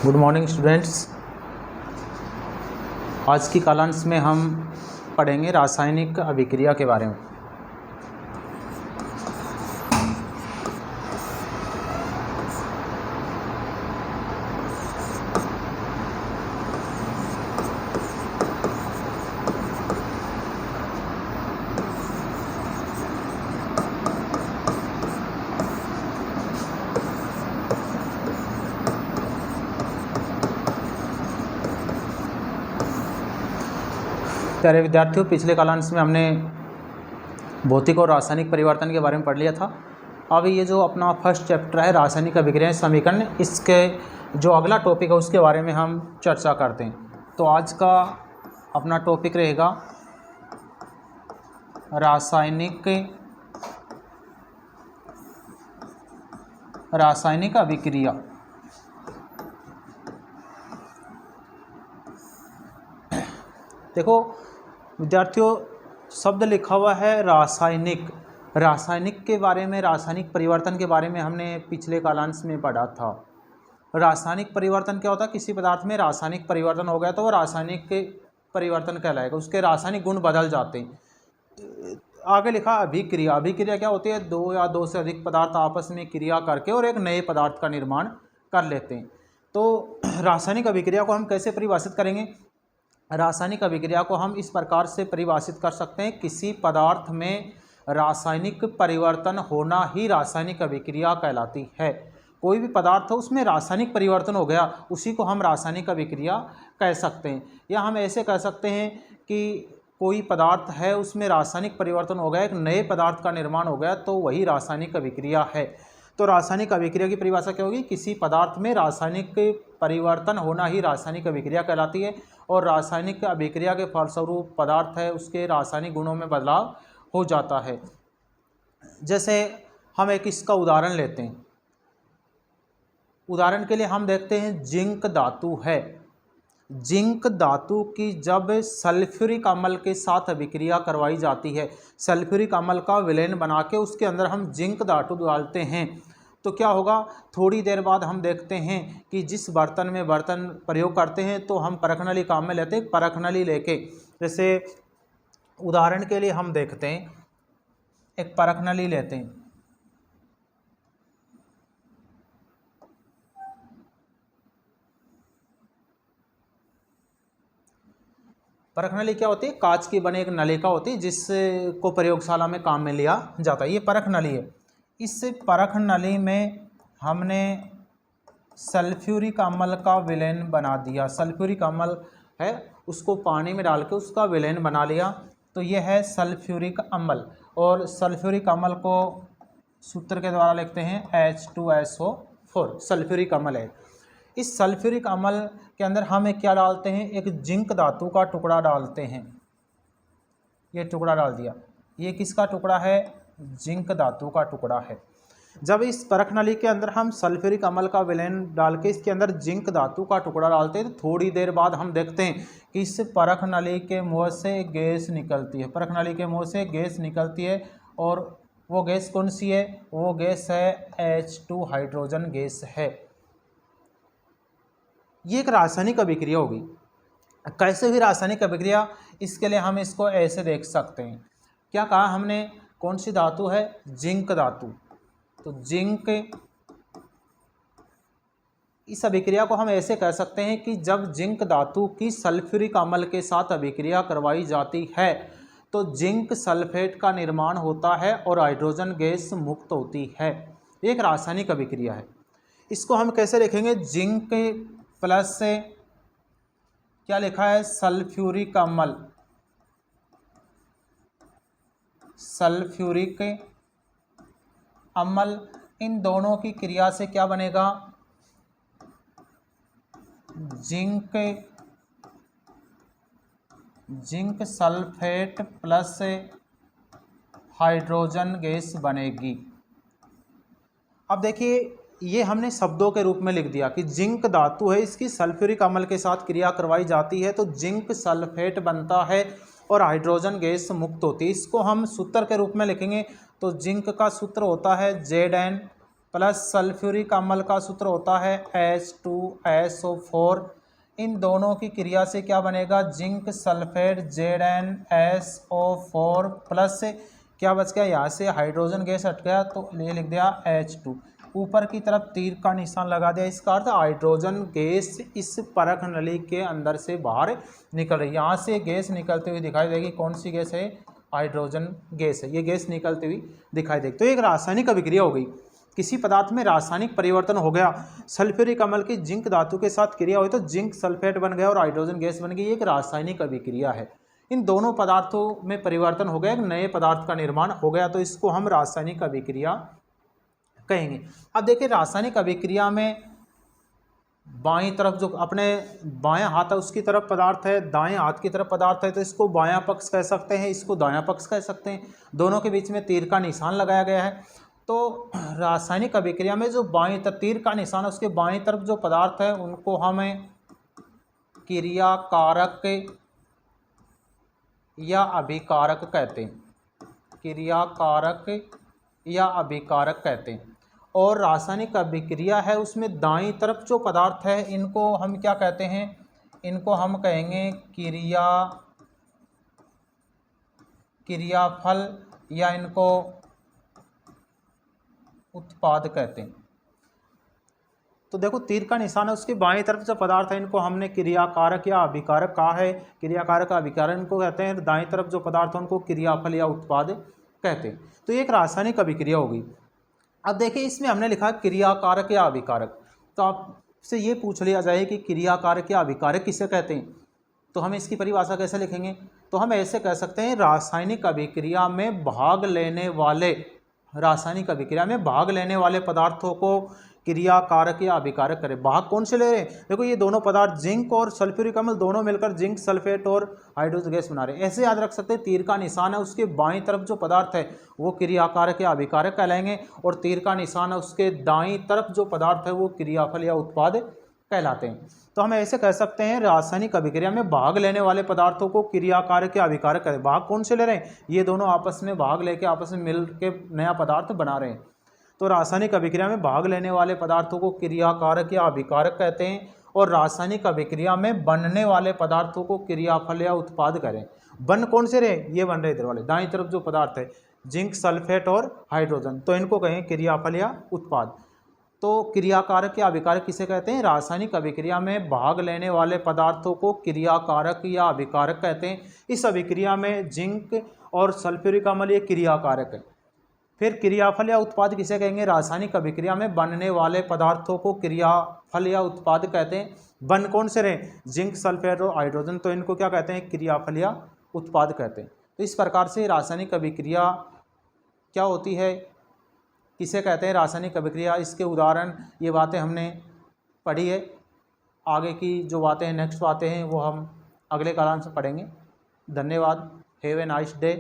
Good morning students. आज की कालांश में हम पढ़ेंगे रासायनिक अभिक्रिया के बारे में। प्यारे विद्यार्थियों, पिछले कालांश में हमने भौतिक और रासायनिक परिवर्तन के बारे में पढ़ लिया था। अब ये जो अपना फर्स्ट चैप्टर है रासायनिक अभिक्रिया समीकरण, इसके जो अगला टॉपिक है उसके बारे में हम चर्चा करते हैं। तो आज का अपना टॉपिक रहेगा रासायनिक अभिक्रिया। देखो विद्यार्थियों, शब्द लिखा हुआ है रासायनिक। रासायनिक के बारे में, रासायनिक परिवर्तन के बारे में हमने पिछले कालांश में पढ़ा था। रासायनिक परिवर्तन क्या होता है? किसी पदार्थ में रासायनिक परिवर्तन हो गया तो वो रासायनिक परिवर्तन कहलाएगा, उसके रासायनिक गुण बदल जाते हैं। आगे लिखा अभिक्रिया। अभिक्रिया क्या होती है? दो या दो से अधिक पदार्थ आपस में क्रिया करके और एक नए पदार्थ का निर्माण कर लेते हैं। तो रासायनिक अभिक्रिया को हम कैसे परिभाषित करेंगे? रासायनिक अभिक्रिया को हम इस प्रकार से परिभाषित कर सकते हैं, किसी पदार्थ में रासायनिक परिवर्तन होना ही रासायनिक अभिक्रिया कहलाती है। कोई भी पदार्थ हो उसमें रासायनिक परिवर्तन हो गया, उसी को हम रासायनिक अभिक्रिया कह सकते हैं। या हम ऐसे कह सकते हैं कि कोई पदार्थ है उसमें रासायनिक परिवर्तन हो गया, एक नए पदार्थ का निर्माण हो गया, तो वही रासायनिक अभिक्रिया है। तो रासायनिक अभिक्रिया की परिभाषा क्या होगी? किसी पदार्थ में रासायनिक परिवर्तन होना ही रासायनिक अभिक्रिया कहलाती है। और रासायनिक अभिक्रिया के फलस्वरूप पदार्थ है उसके रासायनिक गुणों में बदलाव हो जाता है। जैसे हम एक इसका उदाहरण लेते हैं। उदाहरण के लिए हम देखते हैं जिंक धातु है। जिंक धातु की जब सल्फ्यूरिक अम्ल के साथ अभिक्रिया करवाई जाती है, सल्फ्यूरिक अम्ल का विलयन बना के उसके अंदर हम जिंक धातु डालते हैं, तो क्या होगा? थोड़ी देर बाद हम देखते हैं कि जिस बर्तन में बर्तन प्रयोग करते हैं तो हम परखनली काम में लेते हैं। परखनली लेके, जैसे उदाहरण के लिए हम देखते हैं, एक परखनली लेते हैं। परखनली क्या होती है? कांच की बने एक नलिका होती है जिसको प्रयोगशाला में काम में लिया जाता है। ये परखनली है। इस परखनली में हमने सल्फ्यूरिक अम्ल का विलयन बना दिया। सल्फ्यूरिक अम्ल है उसको पानी में डाल के उसका विलयन बना लिया, तो यह है सल्फ्यूरिक अम्ल। और सल्फ्यूरिक अम्ल को सूत्र के द्वारा लिखते हैं H2SO4, सल्फ्यूरिक अम्ल है। इस सल्फ्यूरिक अम्ल के अंदर हम एक क्या डालते हैं? एक जिंक धातु का टुकड़ा डालते हैं। ये टुकड़ा डाल दिया। ये किसका टुकड़ा है? जिंक धातु का टुकड़ा है। जब इस परखनली के अंदर हम सल्फ्यूरिक अम्ल का विलयन डाल के इसके अंदर जिंक धातु का टुकड़ा डालते हैं, तो थोड़ी देर बाद हम देखते हैं कि इस परखनली के मुंह से गैस निकलती है। परखनली के मुंह से गैस निकलती है, और वो गैस कौन सी है? वो गैस है H2 हाइड्रोजन गैस है। ये एक रासायनिक अभिक्रिया होगी। कैसे हुई रासायनिक अभिक्रिया? इसके लिए हम इसको ऐसे देख सकते हैं। क्या कहा हमने? कौन सी धातु है? जिंक धातु। तो जिंक, इस अभिक्रिया को हम ऐसे कह सकते हैं कि जब जिंक धातु की सल्फ्यूरिक अम्ल के साथ अभिक्रिया करवाई जाती है तो जिंक सल्फेट का निर्माण होता है और हाइड्रोजन गैस मुक्त होती है। एक रासायनिक अभिक्रिया है। इसको हम कैसे लिखेंगे? जिंक प्लस से क्या लिखा है? सल्फ्यूरिक अम्ल। सल्फ्यूरिक अम्ल, इन दोनों की क्रिया से क्या बनेगा? Zinc sulphate plus hydrogen gas बनेगी। अब देखिए, ये हमने शब्दों के रूप में लिख दिया कि जिंक धातु है, इसकी सल्फ्यूरिक अम्ल के साथ क्रिया करवाई जाती है तो जिंक सल्फेट बनता है और हाइड्रोजन गैस मुक्त होती है। इसको हम सूत्र के रूप में लिखेंगे तो जिंक का सूत्र होता है Zn प्लस सल्फ्यूरिक अम्ल का सूत्र होता है H2SO4। इन दोनों की क्रिया से क्या बनेगा, जिंक सल्फेट ZnSO4 प्लस से क्या बच गया, यहाँ से हाइड्रोजन गैस हट गया तो ये लिख दिया H2। ऊपर की तरफ तीर का निशान लगा दिया, इसका अर्थ हाइड्रोजन गैस इस परख नली के अंदर से बाहर निकल रही है। यहाँ से गैस निकलती हुई दिखाई देगी, कौन सी गैस है, हाइड्रोजन गैस है, ये गैस निकलती हुई दिखाई देगी। तो एक रासायनिक अभिक्रिया हो गई, किसी पदार्थ में रासायनिक परिवर्तन हो गया, सल्फ्यूरिक अम्ल की जिंक धातु के साथ क्रिया हुई तो जिंक सल्फेट बन गया और हाइड्रोजन गैस बन गई, एक रासायनिक अभिक्रिया है। इन दोनों पदार्थों में परिवर्तन हो गया, एक नए पदार्थ का निर्माण हो गया, तो इसको हम रासायनिक अभिक्रिया कहेंगे। अब देखिए रासायनिक अभिक्रिया में बाईं तरफ जो अपने बायां हाथ है उसकी तरफ पदार्थ है, दाएं हाथ की तरफ पदार्थ है, तो इसको बायां पक्ष कह सकते हैं, इसको दायां पक्ष कह सकते हैं। दोनों के बीच में तीर का निशान लगाया गया है। तो रासायनिक अभिक्रिया में जो बाईं तरफ तीर का निशान है उसके बाईं तरफ जो पदार्थ है उनको हमें क्रियाकारक या अभिकारक कहते हैं, क्रियाकारक या अभिकारक कहते हैं। और रासायनिक अभिक्रिया है उसमें दाईं तरफ जो पदार्थ है इनको हम क्या कहते हैं, इनको हम कहेंगे क्रियाफल या इनको उत्पाद कहते हैं। तो देखो तीर का निशान है उसके बाएं तरफ जो पदार्थ है इनको हमने क्रियाकारक या अभिकारक कहा है, क्रियाकारक का अभिकारक इनको कहते हैं, दाएं तरफ जो पदार्थ है उनको क्रियाफल या उत्पाद कहते हैं। तो ये एक रासायनिक अभिक्रिया होगी। अब देखिए इसमें हमने लिखा क्रियाकारक या अभिकारक, तो आपसे ये पूछ लिया जाए कि क्रियाकारक या अभिकारक किसे कहते हैं, तो हम इसकी परिभाषा कैसे लिखेंगे, तो हम ऐसे कह सकते हैं रासायनिक अभिक्रिया में भाग लेने वाले, रासायनिक अभिक्रिया में भाग लेने वाले पदार्थों को क्रियाकारक या अभिकारक करें। भाग कौन से ले रहे हैं, देखो ये दोनों पदार्थ जिंक और सल्फ्यूरिक अम्ल दोनों मिलकर जिंक सल्फेट और हाइड्रोजन गैस बना रहे हैं। ऐसे याद रख सकते हैं, तीर का निशान है उसके बाईं तरफ जो पदार्थ है वो क्रियाकारक या अभिकारक कहलाएंगे, और तीर का निशान है उसके दाईं तरफ जो पदार्थ है वो क्रियाफल या उत्पाद कहलाते हैं। तो हम ऐसे कह सकते हैं रासायनिक अभिक्रिया में भाग लेने वाले पदार्थों को क्रियाकारक या अभिकारक करें। भाग कौन से ले रहे हैं, ये दोनों आपस में भाग लेके आपस में मिल के नया पदार्थ बना रहे हैं। तो रासायनिक अभिक्रिया में भाग लेने वाले पदार्थों को क्रियाकारक या अभिकारक कहते हैं, और रासायनिक अभिक्रिया में बनने वाले पदार्थों को क्रियाफल या उत्पाद करें। बन कौन से रहे, ये बन रहे इधर वाले दाईं तरफ जो पदार्थ है जिंक सल्फेट और हाइड्रोजन, तो इनको कहें क्रियाफल या उत्पाद। तो क्रियाकारक या अभिकारक किसे कहते हैं, रासायनिक अभिक्रिया में भाग लेने वाले पदार्थों को क्रियाकारक या अभिकारक कहते हैं। इस अभिक्रिया में जिंक और सल्फ्यूरिक अम्ल ये क्रियाकारक है। फिर क्रियाफल या उत्पाद किसे कहेंगे, रासायनिक अभिक्रिया में बनने वाले पदार्थों को क्रियाफल या उत्पाद कहते हैं। बन कौन से रहे, जिंक सल्फेट और हाइड्रोजन, तो इनको क्या कहते हैं, क्रियाफल या उत्पाद कहते हैं। तो इस प्रकार से रासायनिक अभिक्रिया क्या होती है, किसे कहते हैं रासायनिक अभिक्रिया, इसके उदाहरण ये बातें हमने पढ़ी है। आगे की जो बातें हैं नेक्स्ट बातें हैं वो हम अगले कालांश में पढ़ेंगे। धन्यवाद। Have a nice day.